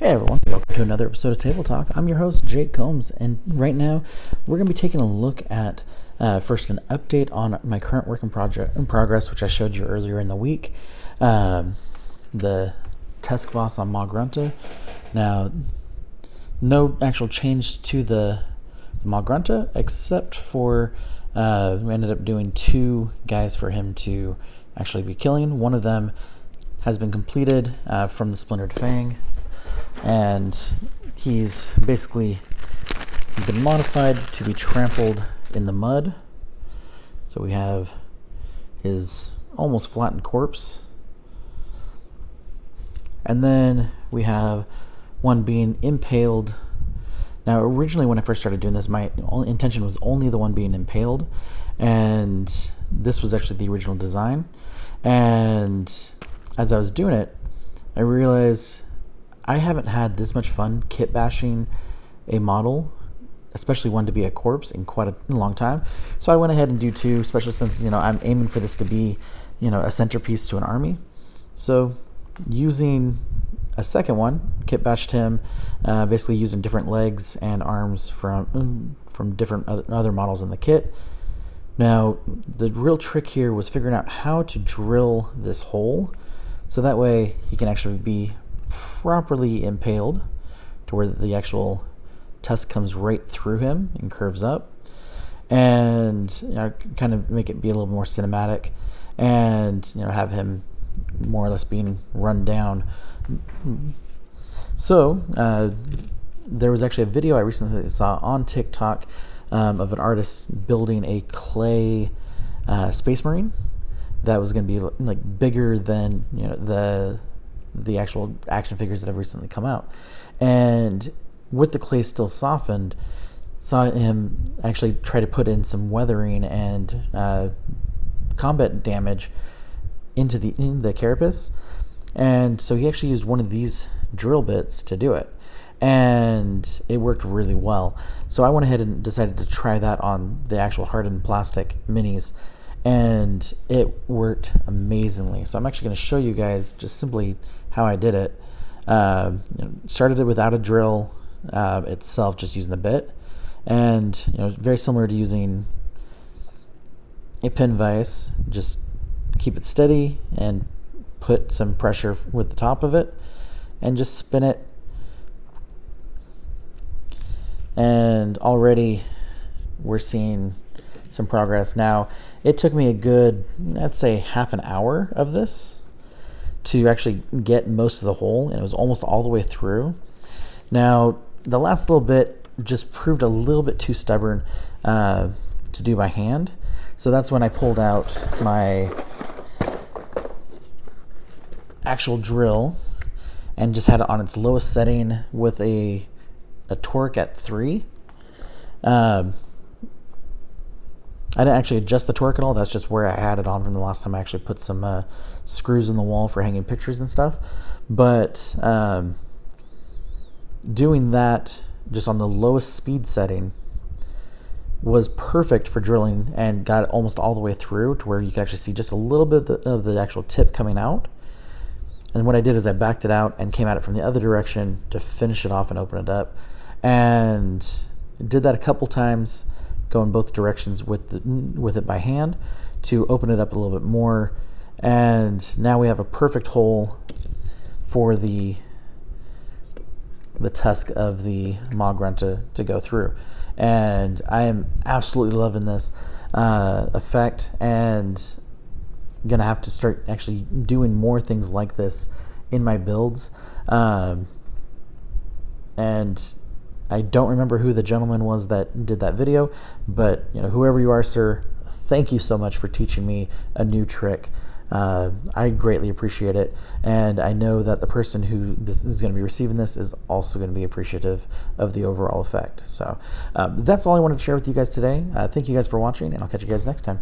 Hey everyone, welcome to another episode of Table Talk. I'm your host, Jake Combs, and right now we're going to be taking a look at first an update on my current work in progress, which I showed you earlier in the week, the Tusk boss on Maw-Grunta. Now, no actual change to the Maw-Grunta, except for we ended up doing two guys for him to actually be killing. One of them has been completed from the Splintered Fang, and he's basically been modified to be trampled in the mud. So we have his almost flattened corpse, and then we have one being impaled. Now originally when I first started doing this, my intention was only the one being impaled, and this was actually the original design. And as I was doing it, I realized I haven't had this much fun kit bashing a model, especially one to be a corpse, in quite a long time. So I went ahead and do two, especially since I'm aiming for this to be a centerpiece to an army. So using a second one, kit bashed him, basically using different legs and arms from different other models in the kit. Now the real trick here was figuring out how to drill this hole so that way he can actually be properly impaled to where the actual tusk comes right through him and curves up, and kind of make it be a little more cinematic, and have him more or less being run down. So there was actually a video I recently saw on TikTok of an artist building a clay Space Marine that was going to be like bigger than the actual action figures that have recently come out. And with the clay still softened, saw him actually try to put in some weathering and combat damage into the carapace. And so he actually used one of these drill bits to do it, and it worked really well. So I went ahead and decided to try that on the actual hardened plastic minis, and it worked amazingly. So I'm actually going to show you guys just simply how I did it. Started it without a drill itself, just using the bit, and very similar to using a pin vise. Just keep it steady and put some pressure with the top of it, and just spin it. And already we're seeing some progress. Now it took me a good, I'd say, half an hour of this to actually get most of the hole, and it was almost all the way through. Now the last little bit just proved a little bit too stubborn to do by hand, so that's when I pulled out my actual drill and just had it on its lowest setting with a torque at 3. I didn't actually adjust the torque at all. That's just where I had it on from the last time I actually put some screws in the wall for hanging pictures and stuff. But doing that just on the lowest speed setting was perfect for drilling, and got it almost all the way through to where you can actually see just a little bit of the actual tip coming out. And what I did is I backed it out and came at it from the other direction to finish it off and open it up, and did that a couple times, going both directions with it by hand to open it up a little bit more. And now we have a perfect hole for the tusk of the Maw-Grunta to go through, and I am absolutely loving this effect, and gonna have to start actually doing more things like this in my builds. And I don't remember who the gentleman was that did that video, but whoever you are, sir, thank you so much for teaching me a new trick. I greatly appreciate it, and I know that the person who this is going to be receiving this is also going to be appreciative of the overall effect. So that's all I wanted to share with you guys today. Thank you guys for watching, and I'll catch you guys next time.